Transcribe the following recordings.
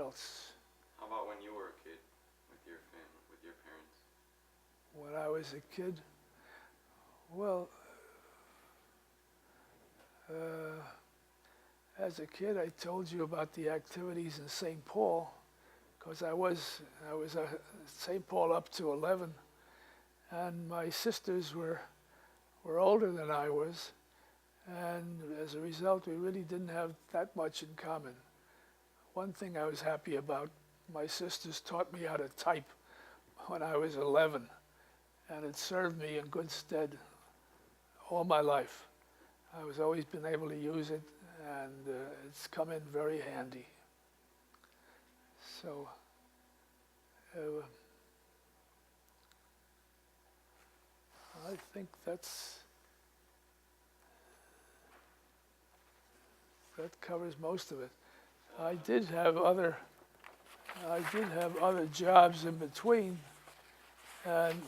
else? How about when you were a kid with your family, with your parents? When I was a kid, well, uh, as a kid, I told you about the activities in St. Paul, because I was at St. Paul up to 11, and my sisters were older than I was, and as a result, we really didn't have that much in common. One thing I was happy about, my sisters taught me how to type when I was 11, and it served me in good stead all my life. I was always been able to use it, and it's come in very handy. So, I think that covers most of it. I did have other jobs in between, and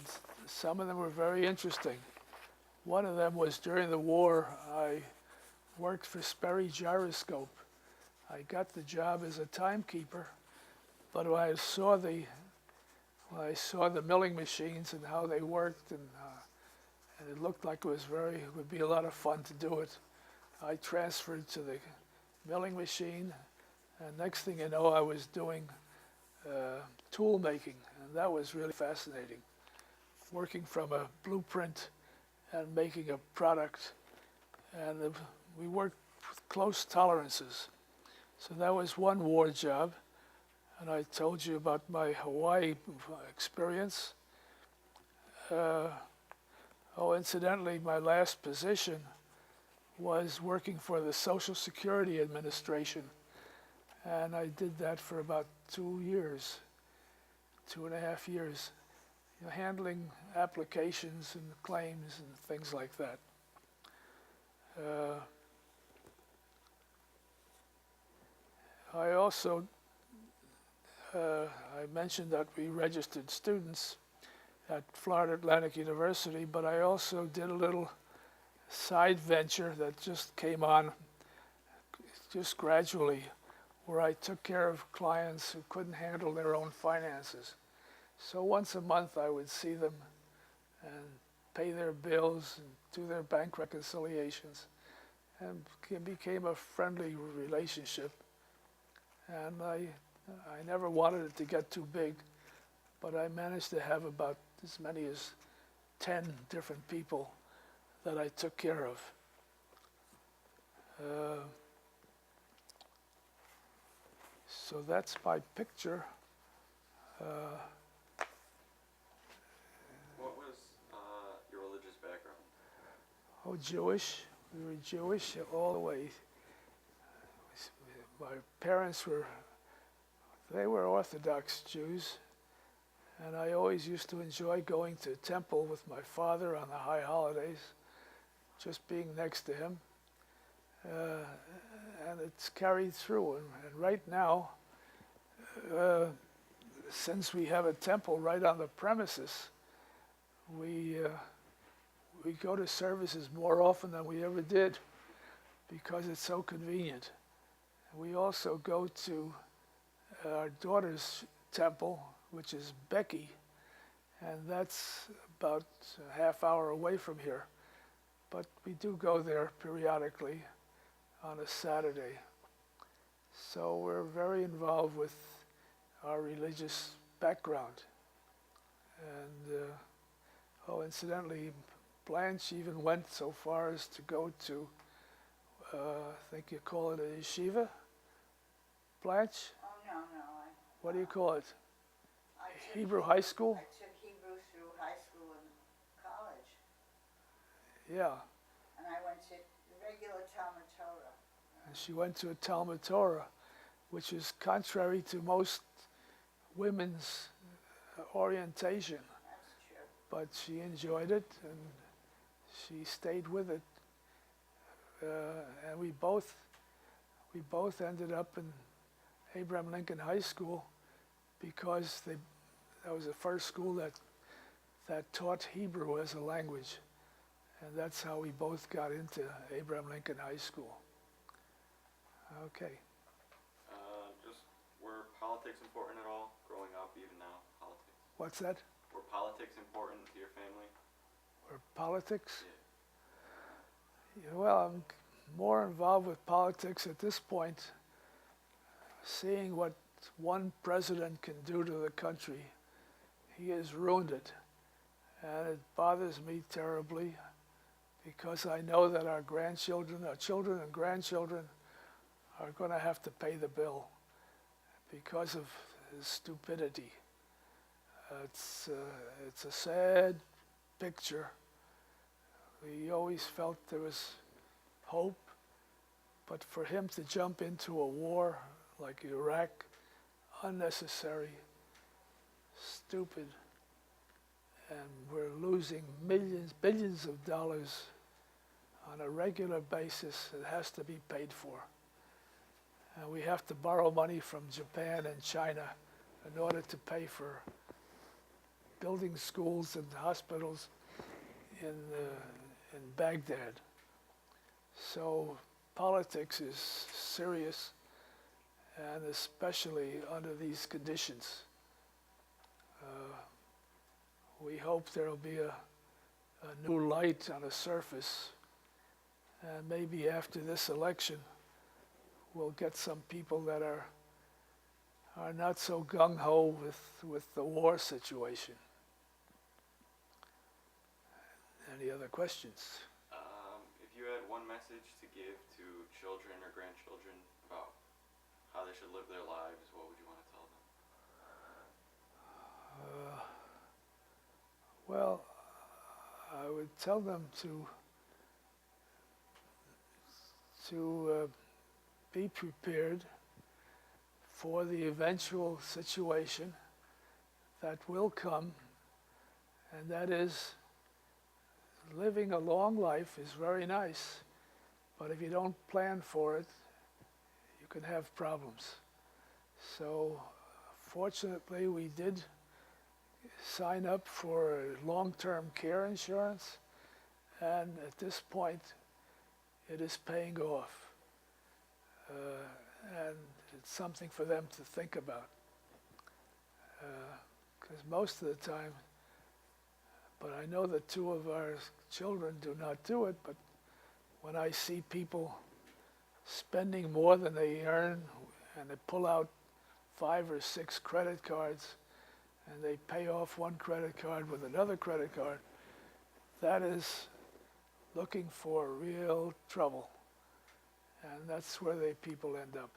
some of them were very interesting. One of them was during the war. I worked for Sperry Gyroscope. I got the job as a timekeeper, but when I saw the milling machines and how they worked, and it looked like it would be a lot of fun to do it, I transferred to the milling machine, and next thing you know, I was doing tool making, and that was really fascinating. Working from a blueprint and making a product, and we worked with close tolerances. So that was one war job, and I told you about my Hawaii experience. Incidentally, my last position was working for the Social Security Administration, and I did that for about 2 years, 2.5 years, handling applications and claims and things like that. I also, I mentioned that we registered students at Florida Atlantic University, but I also did a little side venture that just came on just gradually, where I took care of clients who couldn't handle their own finances. So once a month I would see them and pay their bills and do their bank reconciliations, and it became a friendly relationship. And I never wanted it to get too big, but I managed to have about as many as 10 different people that I took care of. So that's my picture. What was your religious background? Oh, Jewish. We were Jewish all the way. My parents were Orthodox Jews, and I always used to enjoy going to temple with my father on the high holidays, just being next to him. And it's carried through. And right now, since we have a temple right on the premises, we go to services more often than we ever did because it's so convenient. We also go to our daughter's temple, which is Becky, and that's about a half hour away from here. But we do go there periodically on a Saturday. So we're very involved with our religious background. And, incidentally, Blanche even went so far as to go to, I think you call it a yeshiva? Blanche? Oh, no. What do you call it? I took Hebrew high school? I took Hebrew through high school and college. Yeah. And I went to the regular Talmud Torah. And she went to a Talmud Torah, which is contrary to most women's orientation. That's true. But she enjoyed it, and she stayed with it. And we both ended up in Abraham Lincoln High School because that was the first school that taught Hebrew as a language. And that's how we both got into Abraham Lincoln High School. Okay. Just Were politics important at all growing up, even now? Politics. What's that? Were politics important to your family? Or politics? Yeah. Yeah, well, I'm more involved with politics at this point, seeing what one president can do to the country. He has ruined it, and it bothers me terribly because I know that our grandchildren, our children and grandchildren are going to have to pay the bill because of his stupidity. It's a sad picture. We always felt there was hope, but for him to jump into a war like Iraq, unnecessary, stupid, and we're losing millions, billions of dollars on a regular basis. It has to be paid for. And we have to borrow money from Japan and China in order to pay for building schools and hospitals in Baghdad. So politics is serious, and especially under these conditions. We hope there will be a new light on the surface, and maybe after this election we'll get some people that are not so gung-ho with the war situation. Any other questions? If you had one message to give to children or grandchildren about how they should live their lives, what would you want to tell them? Well, I would tell them to be prepared for the eventual situation that will come, and that is living a long life is very nice, but if you don't plan for it, you can have problems. So fortunately, we did sign up for long-term care insurance, and at this point it is paying off. And it's something for them to think about. Because most of the time, but I know that two of our children do not do it, but when I see people spending more than they earn, and they pull out 5 or 6 credit cards, and they pay off one credit card with another credit card, that is looking for real trouble. And that's where people end up.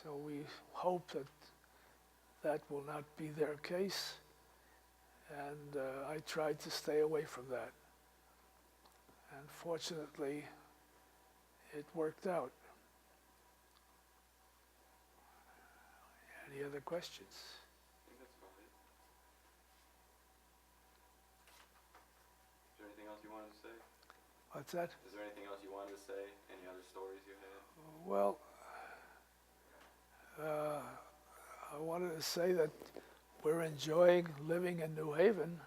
So we hope that that will not be their case, and I tried to stay away from that. And fortunately, it worked out. Any other questions? I think that's about it. Is there anything else you wanted to say? What's that? Is there anything else you wanted to say? Any other stories you had? Well, I wanted to say that we're enjoying living in New Haven.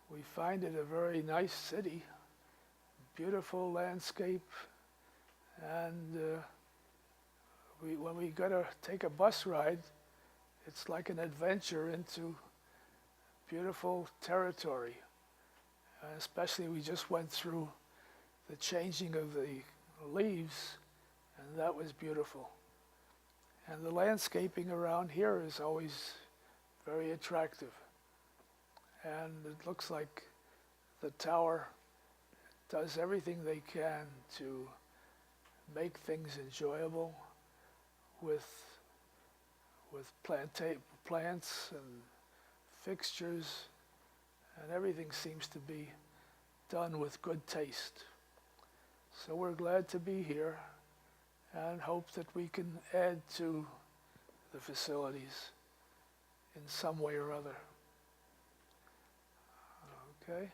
We find it a very nice city, beautiful landscape, and when we go to take a bus ride, it's like an adventure into beautiful territory. Especially we just went through the changing of the leaves, and that was beautiful. And the landscaping around here is always very attractive. And it looks like the tower does everything they can to make things enjoyable with plants and fixtures, and everything seems to be done with good taste. So we're glad to be here and hope that we can add to the facilities in some way or other. Okay?